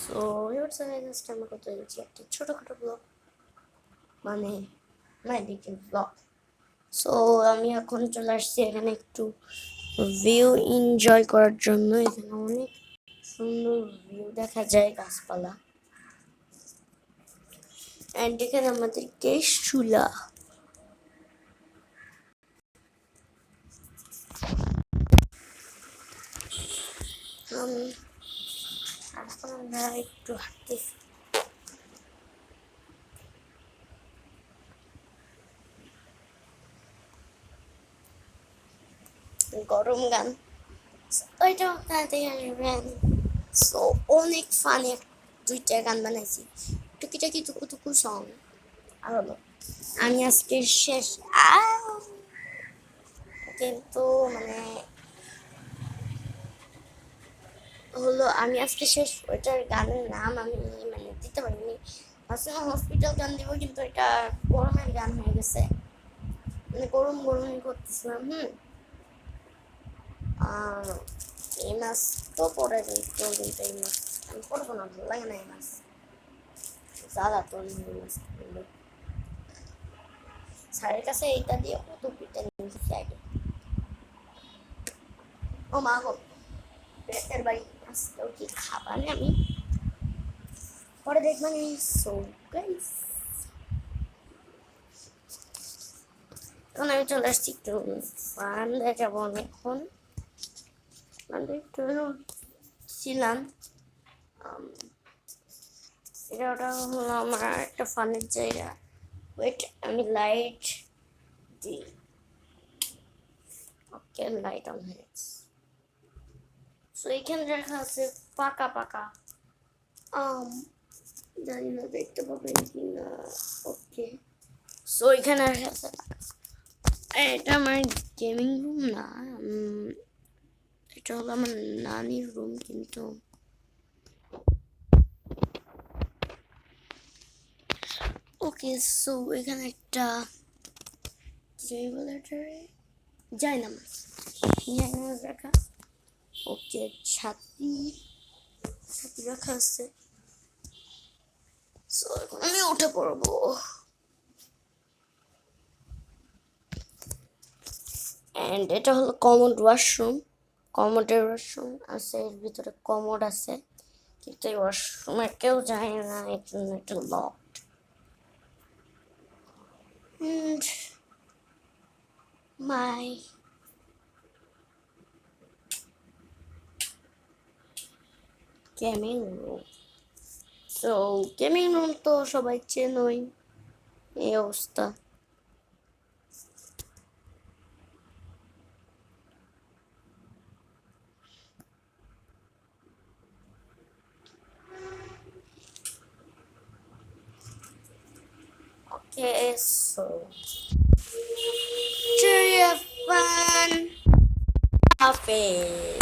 So just আমরা করতে যাচ্ছি একটা ছোটোখাটো ব্লগ, মানে মাই লিটল ব্লগ। সো আমি এখন চলে আসছি এখানে একটু ভিউ এনজয় করার জন্য। এখানে অনেক সুন্দর ভিউ দেখা যায়, গাছপালা, অ্যান্ড এখানে আমাদের গ্যাস চুলা। এখন আমরা একটু হাঁটতেছি। গরম গান ওইটা ওখানে আসবেন। সো অনেক ফানি দুইটা গান বানাইছি, টুকিটাকি টুকু টুকু সং। আর হলো আমি আজকে শেষ কিন্তু মানে হলো আমি আজকে শেষ, ওইটার গানের নাম আমি মানে দিতে পারিনি। ভাবছিলাম হসপিটাল গান দিব, কিন্তু এটা গরমের গান হয়ে গেছে, মানে গরম গরমই করতেছিলাম। আর এই মাছ তো পরে কিন্তু এই মাছ আমি করবো না, ভালো লাগে না এই মাছ, জ্বালা তো এই মাছ। স্যারের কাছে এইটা দিয়ে কত পিঠে নিয়েছি আগে। ও মা গো, পেটের বাড়ি আজকেও কি খাবারে আমি পরে দেখবেন। সো গাইস, এখন আমি চলে আসছি একটু ফান দেখাবো অনেকক্ষণ। একটু ছিলাম, এটা ওটা হলো আমার একটা ফানের জায়গা। ওয়েট, আমি লাইট দিই। ওকে, লাইট অন হয়ে গেছে। সো এখানে দেখা আছে পাকা পাকা আম, জানি না দেখতে পাবেন কি না। ওকে, সো এখানে দেখা আছে, এটা আমার গেমিং রুম না, এটা হলো আমার নানির রুম। কিন্তু ওকে, সো এখানে একটা যায় না রাখা। ওকে, ছাতি ছাতি রাখা আছে। সো এখন আমি উঠে পড়বো। অ্যান্ড এটা হলো কমোড ওয়াশরুম। কমোডের ওয়াশরুম আছে, এর ভিতরে কমোড আছে, কিন্তু এই ওয়াশরুমে কেউ যায় না, এর জন্য এটা locked. And my gaming room. So gaming room তো সবাই চেনই, এই অবস্থা। Okay, so cheery fun. Happy.